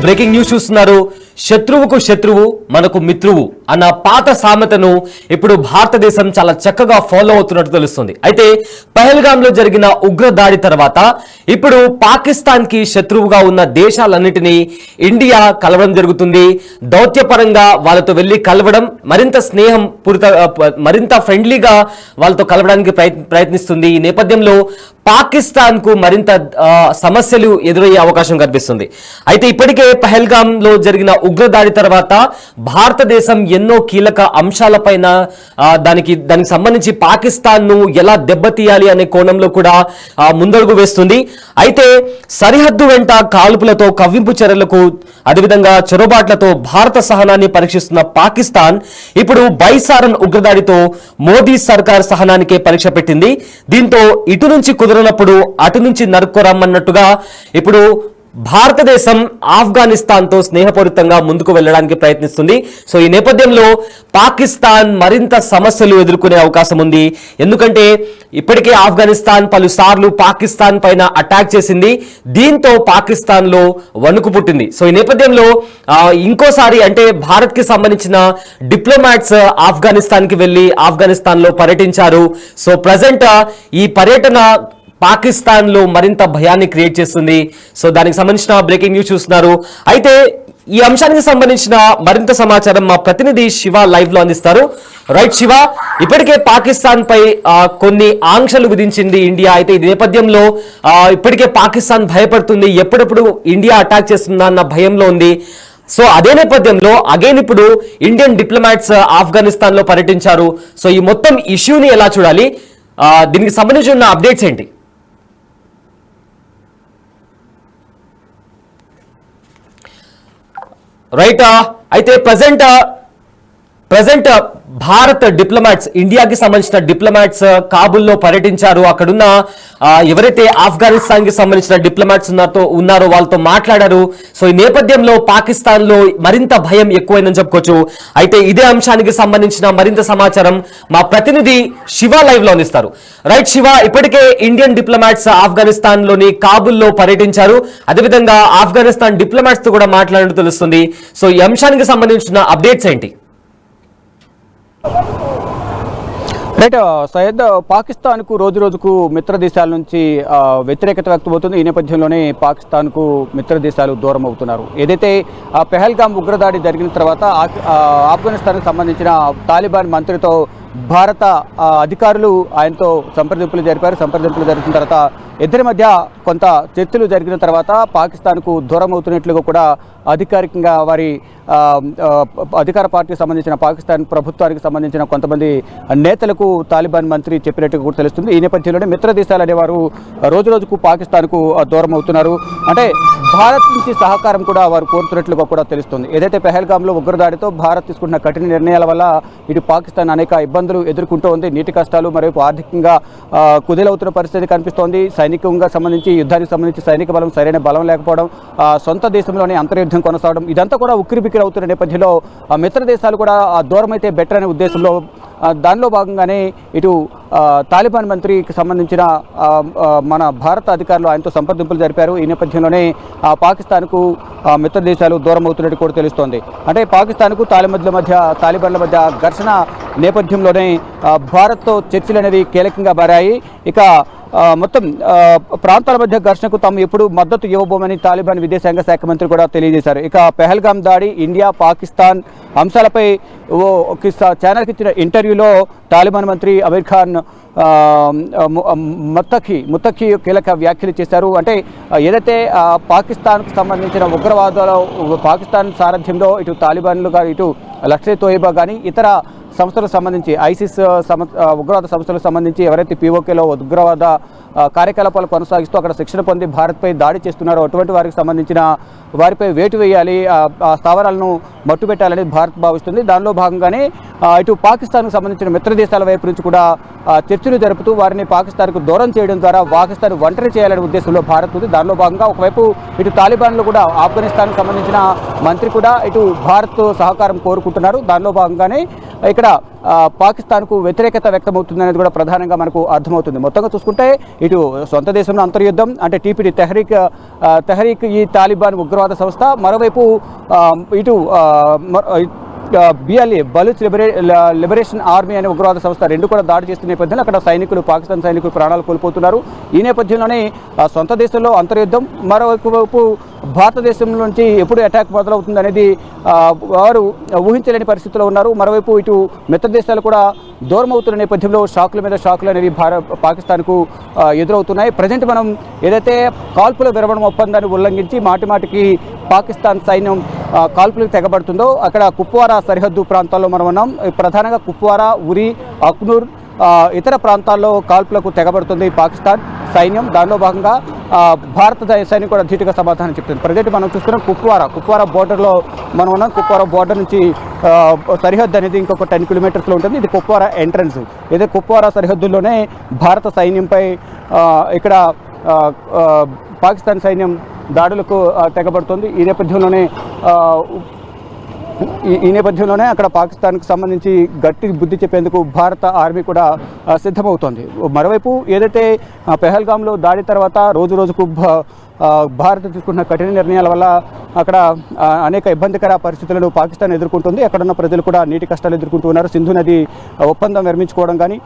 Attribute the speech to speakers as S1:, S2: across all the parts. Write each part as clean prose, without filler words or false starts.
S1: Breaking news చూస్తున్నారు. శత్రువుకు శత్రువు మనకు మిత్రువు అన్న పాత సామెతను ఇప్పుడు భారతదేశం చాలా చక్కగా ఫాలో అవుతున్నట్టు తెలుస్తుంది. అయితే పహల్గామ్ లో జరిగిన ఉగ్రదాడి తర్వాత ఇప్పుడు పాకిస్తాన్ కి శత్రువుగా ఉన్న దేశాలన్నిటినీ ఇండియా కలవడం జరుగుతుంది. దౌత్యపరంగా వాళ్ళతో వెళ్లి కలవడం, మరింత స్నేహం మరింత ఫ్రెండ్లీగా వాళ్ళతో కలవడానికి ప్రయత్నిస్తుంది. ఈ నేపథ్యంలో పాకిస్తాన్ కు మరింత సమస్యలు ఎదురయ్యే అవకాశం కనిపిస్తుంది. అయితే ఇప్పటికే పహల్గామ్ లో జరిగిన ఉగ్రదాడి తర్వాత భారతదేశం ఎన్నో కీలక అంశాలపైన దానికి సంబంధించి పాకిస్తాన్ ను ఎలా దెబ్బతీయాలి అనే కోణంలో కూడా ముందడుగు వేస్తుంది. అయితే సరిహద్దు వెంట కాల్పులతో, కవ్వింపు చర్యలకు, అదేవిధంగా చొరబాట్లతో భారత సహనాన్ని పరీక్షిస్తున్న పాకిస్తాన్ ఇప్పుడు బైసారన్ ఉగ్రదాడితో మోదీ సర్కార్ సహనానికే పరీక్ష పెట్టింది. దీంతో ఇటు నుంచి కుదరనప్పుడు అటు నుంచి నరుక్కోరమ్మన్నట్టుగా ఇప్పుడు భారతదేశం ఆఫ్ఘనిస్తాన్ తో స్నేహపూరితంగా ముందుకు వెళ్ళడానికి ప్రయత్నిస్తుంది. సో ఈ నేపథ్యంలో పాకిస్తాన్ మరింత సమస్యలు ఎదుర్కొనే అవకాశం ఉంది. ఎందుకంటే ఇప్పటికే ఆఫ్ఘనిస్తాన్ పలుసార్లు పాకిస్తాన్ పైన అటాక్ చేసింది. దీంతో పాకిస్తాన్ లో వణుకు పుట్టింది. సో ఈ నేపథ్యంలో ఇంకోసారి అంటే భారత్ కి సంబంధించిన డిప్లొమాట్స్ ఆఫ్ఘనిస్తాన్ కి వెళ్లి ఆఫ్ఘనిస్తాన్ లో పర్యటించారు. సో ప్రజెంట్ ఈ పర్యటన పాకిస్తాన్ లో మరింత భయాన్ని క్రియేట్ చేస్తుంది. సో దానికి సంబంధించిన బ్రేకింగ్ న్యూస్ చూస్తున్నారు. అయితే ఈ అంశానికి సంబంధించిన మరింత సమాచారం మా ప్రతినిధి శివ లైవ్ లో అందిస్తారు. రైట్ శివ, ఇప్పటికే పాకిస్తాన్ పై కొన్ని ఆంక్షలు విధించింది ఇండియా. అయితే ఈ నేపథ్యంలో ఇప్పటికే పాకిస్తాన్ భయపడుతుంది, ఎప్పుడెప్పుడు ఇండియా అటాక్ చేస్తుందా అన్న భయంలో ఉంది. సో అదే నేపథ్యంలో అగైన్ ఇప్పుడు ఇండియన్ డిప్లొమాట్స్ ఆఫ్ఘనిస్తాన్ లో పర్యటించారు. సో ఈ మొత్తం ఇష్యూని ఎలా చూడాలి, దీనికి సంబంధించి ఉన్న అప్డేట్స్ ఏంటి? రైట్, అయితే ప్రజెంట్ భారత్ డిప్లొమాట్స్, ఇండియాకి సంబంధించిన డిప్లొమాట్స్ కాబుల్లో పర్యటించారు. అక్కడున్న ఎవరైతే ఆఫ్ఘనిస్తాన్ కి సంబంధించిన డిప్లొమాట్స్ ఉన్నారో వాళ్ళతో మాట్లాడారు. సో ఈ నేపథ్యంలో పాకిస్తాన్ లో మరింత భయం ఎక్కువైందని చెప్పుకోవచ్చు. అయితే ఇదే అంశానికి సంబంధించిన మరింత సమాచారం మా ప్రతినిధి శివ లైవ్ లో అందిస్తారు. రైట్ శివ, ఇప్పటికే ఇండియన్ డిప్లొమాట్స్ ఆఫ్ఘనిస్తాన్ లోని కాబుల్లో పర్యటించారు. అదేవిధంగా ఆఫ్ఘనిస్తాన్ డిప్లొమాట్స్ తో కూడా మాట్లాడినట్టు తెలుస్తుంది. సో ఈ అంశానికి సంబంధించిన అప్డేట్స్ ఏంటి?
S2: రైట్ సయ్యద్, పాకిస్తాన్కు రోజు రోజుకు మిత్ర దేశాల నుంచి వ్యతిరేకత వ్యక్తమవుతుంది. ఈ నేపథ్యంలోనే పాకిస్తాన్కు మిత్ర దేశాలు దూరం అవుతున్నారు. ఏదైతే పెహల్గామ్ ఉగ్రదాడి జరిగిన తర్వాత ఆఫ్ఘనిస్తాన్కు సంబంధించిన తాలిబాన్ మంత్రితో భారత అధికారులు ఆయనతో సంప్రదింపులు జరిపారు. సంప్రదింపులు జరిగిన తర్వాత ఇద్దరి మధ్య కొంత చర్చలు జరిగిన తర్వాత పాకిస్తాన్కు దూరం అవుతున్నట్లుగా కూడా అధికారికంగా వారి అధికార పార్టీకి సంబంధించిన పాకిస్తాన్ ప్రభుత్వానికి సంబంధించిన కొంతమంది నేతలకు తాలిబాన్ మంత్రి చెప్పినట్టుగా కూడా తెలుస్తుంది. ఈ నేపథ్యంలోనే మిత్ర దేశాలు అనేవారు రోజు రోజుకు పాకిస్తాన్కు దూరం అవుతున్నారు. అంటే భారత్ నుంచి సహకారం కూడా వారు కోరుతున్నట్లుగా కూడా తెలుస్తుంది. ఏదైతే పెహల్గామ్లో ఉగ్రదాడితో భారత్ తీసుకుంటున్న కఠిన నిర్ణయాల వల్ల ఇటు పాకిస్తాన్ అనేక ఇబ్బందులు ఎదుర్కొంటూ ఉంది. నీటి కష్టాలు, మరోవైపు ఆర్థికంగా కుదేలవుతున్న పరిస్థితి కనిపిస్తోంది. సైనికంగా సంబంధించి, యుద్ధానికి సంబంధించి సైనిక బలం సరైన బలం లేకపోవడం, సొంత దేశంలోనే అంతర్యుద్ధం కొనసాగడం, ఇదంతా కూడా ఉక్కిరిబిక్కిరి అవుతున్న నేపథ్యంలో మిత్ర దేశాలు కూడా దూరం అయితే బెటర్ అనే ఉద్దేశంలో దానిలో భాగంగానే ఇటు తాలిబాన్ మంత్రికి సంబంధించిన మన భారత అధికారులు ఆయనతో సంప్రదింపులు జరిపారు. ఈ నేపథ్యంలోనే పాకిస్తాన్కు మిత్ర దేశాలు దూరం అవుతున్నట్టు కూడా తెలుస్తోంది. అంటే పాకిస్తాన్కు తాలిబాన్ల మధ్య ఘర్షణ నేపథ్యంలోనే భారత్తో చర్చలు అనేవి కీలకంగా మారాయి. ఇక మొత్తం ప్రాంతాల మధ్య ఘర్షణకు తాము ఎప్పుడు మద్దతు ఇవ్వబోమని తాలిబాన్ విదేశాంగ శాఖ మంత్రి కూడా తెలియజేశారు. ఇక పెహల్గామ్ దాడి, ఇండియా పాకిస్తాన్ అంశాలపై ఛానల్కి ఇచ్చిన ఇంటర్వ్యూలో తాలిబాన్ మంత్రి అమీర్ ఖాన్ ముత్తఖీ కీలక వ్యాఖ్యలు చేశారు. అంటే ఏదైతే పాకిస్తాన్కు సంబంధించిన ఉగ్రవాదాలు పాకిస్తాన్ సారథ్యంలో ఇటు తాలిబాన్లు కానీ, ఇటు లష్కర్ తోయిబా కానీ, ఇతర సంస్థలకు సంబంధించి ఐసిస్ ఉగ్రవాద సంస్థలకు సంబంధించి ఎవరైతే పీఓకేలో ఉగ్రవాద కార్యకలాపాలు కొనసాగిస్తూ అక్కడ శిక్షణ పొంది భారత్పై దాడి చేస్తున్నారో అటువంటి వారికి సంబంధించిన వారిపై వేటు వేయాలి, ఆ స్థావరాలను మట్టుబెట్టాలని భారత్ భావిస్తుంది. దానిలో భాగంగానే ఇటు పాకిస్తాన్కు సంబంధించిన మిత్ర దేశాల వైపు నుంచి కూడా చర్చలు జరుపుతూ వారిని పాకిస్తాన్కు దూరం చేయడం ద్వారా పాకిస్తాన్ ఒంటరి చేయాలనే ఉద్దేశంలో భారత్ ఉంది. దానిలో భాగంగా ఒకవైపు ఇటు తాలిబాన్లు కూడా ఆఫ్ఘనిస్తాన్కు సంబంధించిన మంత్రి కూడా ఇటు భారత్ సహకారం కోరుకుంటున్నారు. దానిలో భాగంగానే ఇక్కడ పాకిస్తాన్కు వ్యతిరేకత వ్యక్తమవుతుంది అనేది కూడా ప్రధానంగా మనకు అర్థమవుతుంది. మొత్తంగా చూసుకుంటే ఇటు సొంత దేశంలో అంతర్యుద్ధం అంటే టీపీడీ తెహరీక్ ఈ తాలిబాన్ ఉగ్రవాద సంస్థ, మరోవైపు ఇటు బిఎల్ఏ బలూచ్ లిబరేషన్ ఆర్మీ అనే ఉగ్రవాద సంస్థ రెండు కూడా దాడి చేస్తున్న నేపథ్యంలో అక్కడ పాకిస్తాన్ సైనికులు ప్రాణాలు కోల్పోతున్నారు. ఈ నేపథ్యంలోనే సొంత దేశంలో అంతర్యుద్ధం, మరోవైపు భారతదేశం నుంచి ఎప్పుడు అటాక్ మొదలవుతుంది అనేది వారు ఊహించలేని పరిస్థితిలో ఉన్నారు. మరోవైపు ఇటు మిత్ర దేశాలు కూడా దూరం అవుతున్న నేపథ్యంలో షాకుల మీద షాకులు అనేవి పాకిస్తాన్కు ఎదురవుతున్నాయి. ప్రజెంట్ మనం ఏదైతే కాల్పుల విరమణ ఒప్పందాన్ని ఉల్లంఘించి మాటిమాటికి పాకిస్తాన్ సైన్యం కాల్పులకు తెగబడుతుందో అక్కడ కుప్వారా సరిహద్దు ప్రాంతాల్లో మనం ఉన్నాం. ప్రధానంగా కుప్వారా, ఉరి, అఖ్నూర్ ఇతర ప్రాంతాల్లో కాల్పులకు తెగబడుతుంది పాకిస్తాన్ సైన్యం. దానిలో భాగంగా భారత సైన్యం కూడా ధీటుగా సమాధానం చెప్తుంది. ప్రజెంట్ మనం చూస్తున్నాం కుప్వారా బోర్డర్లో మనం ఉన్నాం. కుప్వారా బోర్డర్ నుంచి సరిహద్దు అనేది ఇంకొక 10 కిలోమీటర్స్లో ఉంటుంది. ఇది కుప్వారా ఎంట్రన్స్. ఇదే కుప్వారా సరిహద్దుల్లోనే భారత సైన్యంపై ఇక్కడ పాకిస్తాన్ సైన్యం దాడులకు తెగబడుతుంది. ఈ నేపథ్యంలోనే అక్కడ పాకిస్తాన్కు సంబంధించి గట్టి బుద్ధి చెప్పేందుకు భారత ఆర్మీ కూడా సిద్ధమవుతోంది. మరోవైపు ఏదైతే పెహల్గాంలో దాడి తర్వాత రోజుకు భారత్ తీసుకున్న కఠిన నిర్ణయాల వల్ల అక్కడ అనేక ఇబ్బందికర పరిస్థితులను పాకిస్తాన్ ఎదుర్కొంటుంది. అక్కడున్న ప్రజలు కూడా నీటి కష్టాలు ఎదుర్కొంటున్నారు. సింధు నది ఒప్పందం విరమించుకోవడం కానీ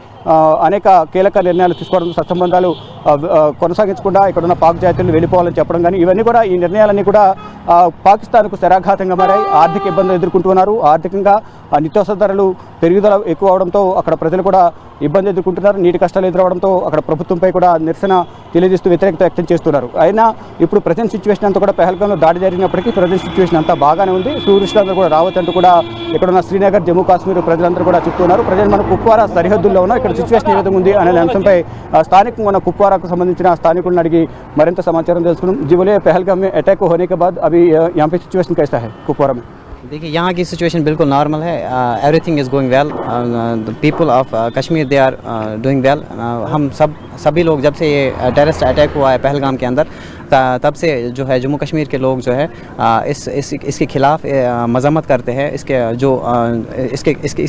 S2: అనేక కీలక నిర్ణయాలు తీసుకోవడం, సత్సంబంధాలు కొనసాగించకుండా ఇక్కడున్న పాక్ జాతీయులు వెళ్ళిపోవాలని చెప్పడం కానీ ఇవన్నీ కూడా ఈ నిర్ణయాలన్నీ కూడా పాకిస్తాన్కు శరాఘాతంగా మారాయి. ఆర్థిక ఇబ్బందులు ఎదుర్కొంటున్నారు. ఆర్థికంగా నిత్యావసర ధరలు పెరుగుదల ఎక్కువ అవడంతో అక్కడ ప్రజలు కూడా ఇబ్బంది ఎదుర్కొంటున్నారు. నీటి కష్టాలు ఎదురవడంతో అక్కడ ప్రభుత్వంపై కూడా నిరసన తెలియజేస్తూ వ్యతిరేకత వ్యక్తం చేస్తున్నారు. అయినా ఇప్పుడు ప్రజెంట్ సిచ్యువేషన్ అంతా కూడా పెహల్గాంలో దాడి జరిగినప్పటికీ ప్రజెంట్ సిచ్యువేషన్ అంతా బాగానే ఉంది. టూరిస్టులందరూ కూడా రావచ్చంటూ కూడా ఇక్కడున్న శ్రీనగర్, జమ్మూ కాశ్మీర్ ప్రజలందరూ కూడా చెప్తున్నారు. ప్రజెంట్ మనం కుప్వారా సరిహద్దుల్లో ఉన్నాం. ఇక్కడ సిచ్యువేషన్ ఏ విధంగా ఉంది అనే అంశంపై స్థానికంగా ఉన్న కుప్వారాకు సంబంధించిన స్థానికులను అడిగి మరింత సమాచారం తెలుసుకున్నాం. జీవోలే పెహల్గాం में अटैक होने के बाद अभी यहाँ पे सिचुएशन कैसा है कुपवारा में?
S3: देखिए यहाँ की सिचुएशन बिल्कुल नॉर्मल है. Everything is going well. The people of Kashmir they are doing well. हम सभी लोग जब से ये टेररिस्ट अटैक हुआ है पहलगाम के अंदर तब से जो है जम्मू कश्मीर के लोग जो है इसके खिलाफ मजम्मत करते हैं.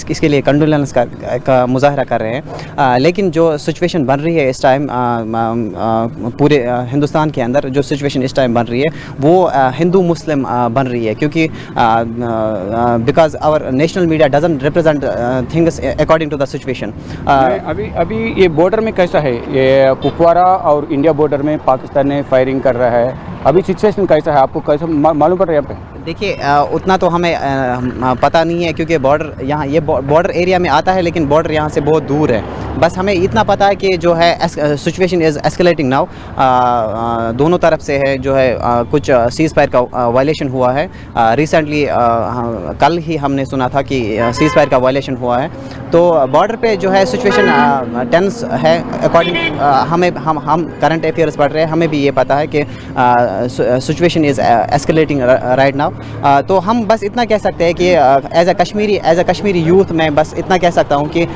S3: इसके लिए कंडोलेंस का मुजाहरा कर रहे हैं. लेकिन जो सिचुएशन बन रही है इस टाइम पूरे हिंदुस्तान के अंदर जो सिचुएशन इस टाइम बन रही है वो हिंदू मुस्लिम बन रही है क्योंकि because our national media doesn't represent things according to the situation.
S2: अभी ये बॉर्डर में कैसा है? ये कुपवारा और इंडिया बॉर्डर में पाकिस्तान ने फायरिंग कर रहा है. अभी सिचुएशन कैसा है आपको कैसा मालूम पड़ रहा है यहाँ पे?
S3: देखिए उतना तो हमें पता नहीं है क्योंकि बॉर्डर यहाँ ये बॉर्डर एरिया में आता है लेकिन बॉर्डर यहाँ से बहुत दूर है. बस हमें इतना पता है कि जो है सिचुएशन इज़ एस्केलेटिंग नाउ. दोनों तरफ से है जो है कुछ सीज़ फायर का वायलेशन हुआ है. रिसेंटली कल ही हमने सुना था कि सीज़ फायर का वायलेशन हुआ है. तो बॉर्डर पे जो है सिचुएशन टेंस है. अकॉर्डिंग हम करंट अफेयर्स पढ़ रहे हैं. हमें भी ये पता है कि situation is escalating right now. तो हम बस इतना कह सकते हैं कि एज अ कश्मीरी यूथ मैं बस इतना कह सकता हूँ कि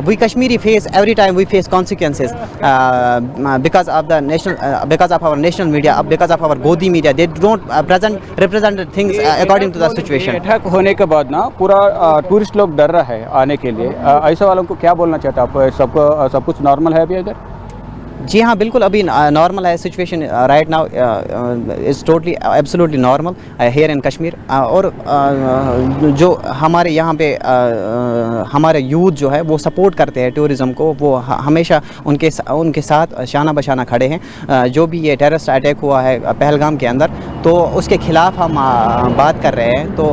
S3: we Kashmiri face every time we face consequences because of our national media, because of our Godi media, they don't represent things according to the situation.
S2: Attack होने के बाद ना पूरा टूरिस्ट लोग डर रहा है आने के लिए. ऐसे वालों को क्या बोलना चाहते हैं आप? सब कुछ नॉर्मल है अभी इधर?
S3: जी हाँ बिल्कुल अभी नॉर्मल है. Situation right now is totally absolutely normal here in Kashmir. और जो हमारे यहाँ पे हमारे यूथ जो है वो सपोर्ट करते हैं टूरिज़्म को. वो हमेशा उनके साथ शाना बशाना खड़े हैं. जो भी ये टेररिस्ट अटैक हुआ है पहलगाम के अंदर तो उसके ख़िलाफ़ हम बात कर रहे हैं. तो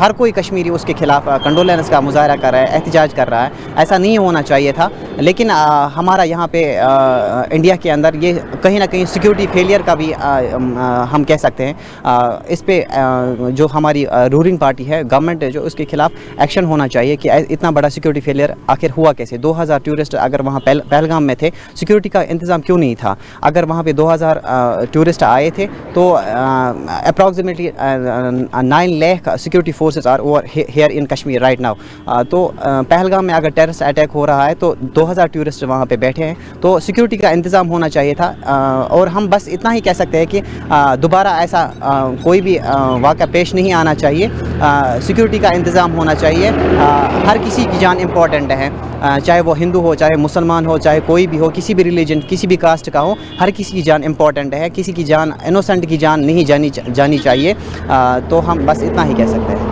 S3: हर कोई कश्मीरी उसके ख़िलाफ़ कंडोलेंस का मुजाहरा कर रहा है, एहतजाज कर रहा है. ऐसा नहीं होना चाहिए था. लेकिन हमारा यहाँ पे इंडिया के अंदर ये कहीं ना कहीं सिक्योरिटी फेलियर का भी हम कह सकते हैं. इस पे जो हमारी रूलिंग पार्टी है, गवर्नमेंट है, जो उसके खिलाफ एक्शन होना चाहिए कि इतना बड़ा सिक्योरिटी फेलियर आखिर हुआ कैसे. 2000 टूरिस्ट अगर वहाँ पहलगाम में थे, सिक्योरिटी का इंतज़ाम क्यों नहीं था? अगर वहाँ पे 2000 टूरिस्ट आए थे तो approximately 9 lakh security forces are over here in Kashmir right now. तो पहलगाम में अगर टेररिस्ट अटैक हो रहा है तो 2000 टूरिस्ट वहाँ पे बैठे हैं तो सिक्योरिटी का इंतज़ाम होना चाहिए था और हम बस इतना ही कह सकते हैं कि दोबारा ऐसा कोई भी वाक़या पेश नहीं आना चाहिए। सिक्योरिटी का इंतज़ाम होना चाहिए। हर किसी की जान इम्पॉर्टेंट है, चाहे वो हिंदू हो, चाहे मुसलमान हो, चाहे कोई भी हो, किसी भी रिलीजन, किसी भी कास्ट का हो, हर किसी की जान इम्पॉर्टेंट है। किसी की जान, इनोसेंट की जान नहीं जानी चाहिए। तो हम बस इतना ही कह सकते हैं।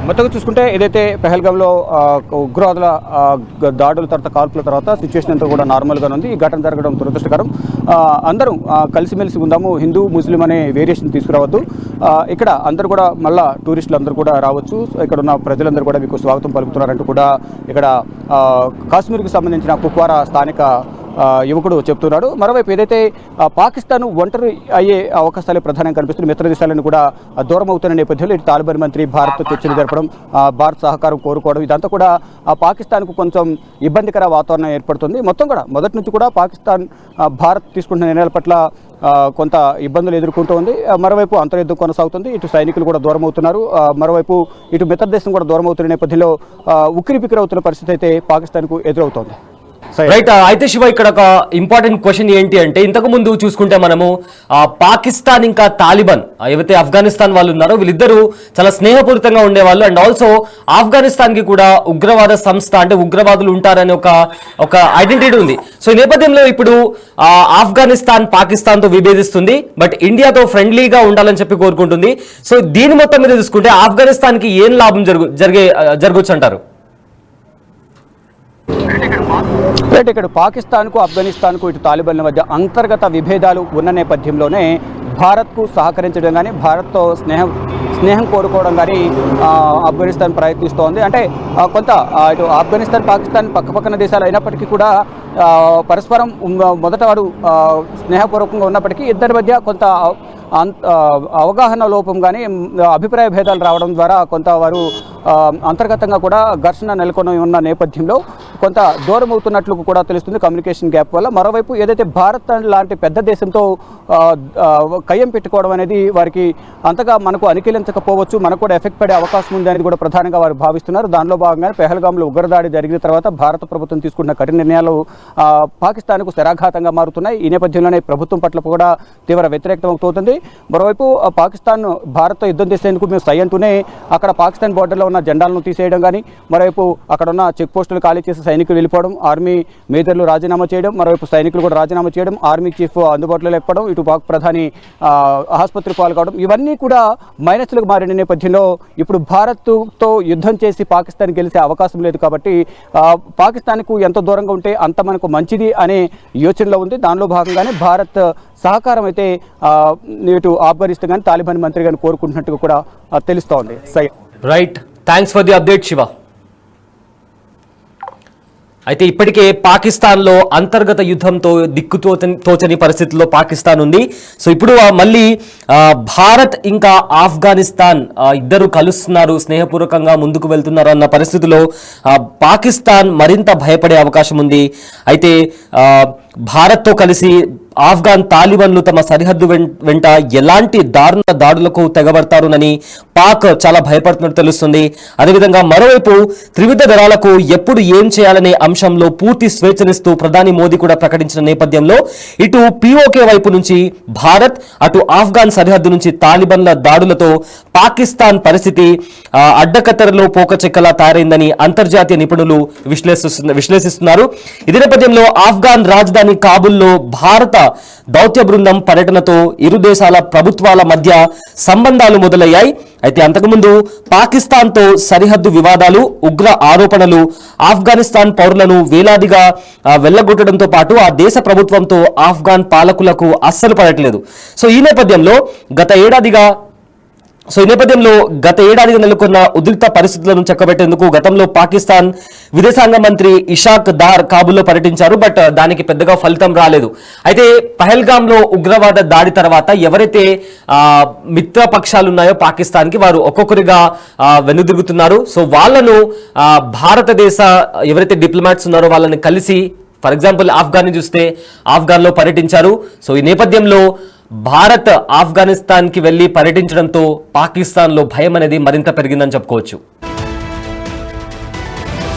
S2: మొత్తంగా చూసుకుంటే ఏదైతే పెహల్గాంలో ఉగ్రవాదుల దాడుల తర్వాత కాల్పుల తర్వాత సిచ్యువేషన్ అంతా కూడా నార్మల్గానే ఉంది. ఈ ఘటన జరగడం దురదృష్టకరం. అందరం కలిసిమెలిసి ఉందాము, హిందూ ముస్లిం అనే వేరియేషన్ తీసుకురావద్దు. ఇక్కడ అందరూ కూడా మళ్ళా టూరిస్టులు అందరూ కూడా రావచ్చు, ఇక్కడ ఉన్న ప్రజలందరూ కూడా మీకు స్వాగతం పలుకుతున్నారంటూ కూడా ఇక్కడ కాశ్మీర్కు సంబంధించిన కుప్వారా స్థానిక యువకుడు చెప్తున్నాడు. మరోవైపు ఏదైతే పాకిస్తాన్ ఒంటరి అయ్యే అవకాశాలు ప్రధానంగా కనిపిస్తుంది, మిత్ర దేశాలను కూడా దూరం అవుతున్న నేపథ్యంలో ఇటు తాలిబాన్ మంత్రి భారత్తో చర్చలు జరపడం, భారత్ సహకారం కోరుకోవడం, ఇదంతా కూడా పాకిస్తాన్కు కొంచెం ఇబ్బందికర వాతావరణం ఏర్పడుతుంది. మొత్తం కూడా మొదటి నుంచి కూడా పాకిస్తాన్ భారత్ తీసుకుంటున్న నిర్ణయాల పట్ల కొంత ఇబ్బందులు ఎదుర్కొంటూ ఉంది. మరోవైపు అంతర్యుద్ధం కొనసాగుతుంది, ఇటు సైనికులు కూడా దూరం అవుతున్నారు, మరోవైపు ఇటు మిత్ర దేశం కూడా దూరం అవుతున్న నేపథ్యంలో ఉక్కిరిబిక్కిరి అవుతున్న పరిస్థితి అయితే పాకిస్తాన్కు ఎదురవుతోంది.
S1: రైట్. అయితే శివ, ఇక్కడ ఒక ఇంపార్టెంట్ క్వశ్చన్ ఏంటి అంటే, ఇంతకు ముందు చూసుకుంటే మనము పాకిస్తాన్ ఇంకా తాలిబాన్ ఏవైతే ఆఫ్ఘనిస్తాన్ వాళ్ళు ఉన్నారో వీళ్ళిద్దరూ చాలా స్నేహపూరితంగా ఉండేవాళ్ళు. అండ్ ఆల్సో ఆఫ్ఘనిస్తాన్ కి కూడా ఉగ్రవాద సంస్థ అంటే ఉగ్రవాదులు ఉంటారనే ఒక ఐడెంటిటీ ఉంది. సో ఈ నేపథ్యంలో ఇప్పుడు ఆఫ్ఘనిస్తాన్ పాకిస్తాన్ తో విభేదిస్తుంది, బట్ ఇండియాతో ఫ్రెండ్లీగా ఉండాలని చెప్పి కోరుకుంటుంది. సో దీని మొత్తం మీద చూసుకుంటే ఆఫ్ఘనిస్తాన్ కి ఏం లాభం జరగవచ్చు అంటారు?
S2: రైట్. ఇక్కడ పాకిస్తాన్కు ఆఫ్ఘనిస్తాన్కు ఇటు తాలిబాన్ల మధ్య అంతర్గత విభేదాలు ఉన్న నేపథ్యంలోనే భారత్కు సహకరించడం కానీ, భారత్తో స్నేహం కోరుకోవడం కానీ ఆఫ్ఘనిస్తాన్ ప్రయత్నిస్తోంది. అంటే కొంత ఇటు ఆఫ్ఘనిస్తాన్ పాకిస్తాన్ పక్కపక్కన దేశాలు అయినప్పటికీ కూడా పరస్పరం మొదట వాడు స్నేహపూర్వకంగా ఉన్నప్పటికీ ఇద్దరి మధ్య కొంత అవగాహన లోపం కానీ, అభిప్రాయ భేదాలు రావడం ద్వారా కొంత వారు అంతర్గతంగా కూడా ఘర్షణ నెలకొని ఉన్న నేపథ్యంలో కొంత దూరం అవుతున్నట్లు కూడా తెలుస్తుంది కమ్యూనికేషన్ గ్యాప్ వల్ల. మరోవైపు ఏదైతే భారత్ లాంటి పెద్ద దేశంతో కయ్యం పెట్టుకోవడం అనేది వారికి అంతగా మనకు అనుకూలించకపోవచ్చు, మనకు కూడా ఎఫెక్ట్ పడే అవకాశం ఉంది అనేది కూడా ప్రధానంగా వారు భావిస్తున్నారు. దానిలో భాగంగానే పెహల్గాంలో ఉగ్రదాడి జరిగిన తర్వాత భారత ప్రభుత్వం తీసుకున్న కఠిన నిర్ణయాలు పాకిస్తాన్కు శరాఘాతంగా మారుతున్నాయి. ఈ నేపథ్యంలోనే ప్రభుత్వం పట్ల కూడా తీవ్ర వ్యతిరేకత అవుతుంది. మరోవైపు పాకిస్తాన్ భారత్తో యుద్ధం చేసేందుకు మేము సై అంటూనే అక్కడ పాకిస్తాన్ బోర్డర్లో ఉన్న జెండాలను తీసేయడం కానీ, మరోవైపు అక్కడ ఉన్న చెక్ పోస్టులు ఖాళీ చేసి సైనికులు వెళ్ళిపోవడం, ఆర్మీ మేజర్లు రాజీనామా చేయడం, మరోవైపు సైనికులు కూడా రాజీనామా చేయడం, ఆర్మీ చీఫ్ అందుబాటులో లేకపోవడం, ఇటు పాక్ ప్రధాని ఆసుపత్రి పాల్గొవడం, ఇవన్నీ కూడా మైనస్లకు మారిన నేపథ్యంలో ఇప్పుడు భారత్తో యుద్ధం చేసి పాకిస్తాన్ గెలిచే అవకాశం లేదు. కాబట్టి పాకిస్తాన్కు ఎంత దూరంగా ఉంటే అంత మనకు మంచిది అనే యోచనలో ఉంది. దానిలో భాగంగానే భారత్ సహకారం అయితే ఇటు ఆఫ్ఘనిస్తాన్ కానీ తాలిబాన్ మంత్రి కానీ కోరుకుంటున్నట్టుగా కూడా తెలుస్తోంది.
S1: Right. Thanks for the update Shiva. అయితే ఇప్పటికే పాకిస్తాన్లో అంతర్గత యుద్ధంతో తోచని పరిస్థితుల్లో పాకిస్తాన్ ఉంది. సో ఇప్పుడు మళ్ళీ భారత్ ఇంకా ఆఫ్ఘనిస్తాన్ ఇద్దరు కలుస్తున్నారు, స్నేహపూర్వకంగా ముందుకు వెళ్తున్నారు అన్న పరిస్థితిలో పాకిస్తాన్ మరింత భయపడే అవకాశం ఉంది. అయితే భారత్తో కలిసి ఆఫ్ఘాన్ తాలిబాన్లు తమ సరిహద్దు వెంట ఎలాంటి దారుణ దాడులకు తెగబడతారునని పాక్ చాలా భయపడుతున్నట్టు తెలుస్తుంది. అదేవిధంగా మరోవైపు త్రివిధ దళాలకు ఎప్పుడు ఏం చేయాలనే అంశంలో పూర్తి స్వేచ్ఛనిస్తూ ప్రధాని మోదీ కూడా ప్రకటించిన నేపథ్యంలో ఇటు పిఓకే వైపు నుంచి భారత్, అటు ఆఫ్ఘాన్ సరిహద్దు నుంచి తాలిబాన్ల దాడులతో పాకిస్తాన్ పరిస్థితి అడ్డకత్తెరలో పోకచెక్కలా తయారైందని అంతర్జాతీయ నిపుణులు విశ్లేషిస్తున్నారు. ఇదే నేపథ్యంలో ఆఫ్ఘాన్ రాజధాని కాబుల్లో భారత దౌత్య బృందం పర్యటనతో ఇరు దేశాల ప్రభుత్వాల మధ్య సంబంధాలు మొదలయ్యాయి. అయితే అంతకుముందు పాకిస్తాన్తో సరిహద్దు వివాదాలు, ఉగ్ర ఆరోపణలు ఆఫ్ఘనిస్తాన్ పౌరులను వేలాదిగా వెళ్లగొట్టడంతో పాటు ఆ దేశ ప్రభుత్వంతో ఆఫ్ఘాన్ పాలకులకు అస్సలు పడట్లేదు. సో ఈ నేపథ్యంలో గత ఏడాదిగా నెలకొన్న ఉద్రిక్త పరిస్థితులను చక్కబెట్టేందుకు గతంలో పాకిస్తాన్ విదేశాంగ మంత్రి ఇషాక్ దార్ కాబుల్లో పర్యటించారు. బట్ దానికి పెద్దగా ఫలితం రాలేదు. అయితే పహల్గాంలో ఉగ్రవాద దాడి తర్వాత ఎవరైతే మిత్ర పక్షాలు ఉన్నాయో పాకిస్తాన్ కి, వారు ఒక్కొక్కరిగా వెనుదిరుగుతున్నారు. సో వాళ్ళను భారతదేశ ఎవరైతే డిప్లొమాట్స్ ఉన్నారో వాళ్ళని కలిసి, ఫర్ ఎగ్జాంపుల్ ఆఫ్ఘాన్ చూస్తే ఆఫ్ఘాన్లో పర్యటించారు. సో ఈ నేపథ్యంలో భారత్ ఆఫ్ఘనిస్తాన్ కి వెళ్లి పర్యటించడంతో పాకిస్తాన్ లో భయం అనేది మరింత పెరిగిందని చెప్పుకోవచ్చు.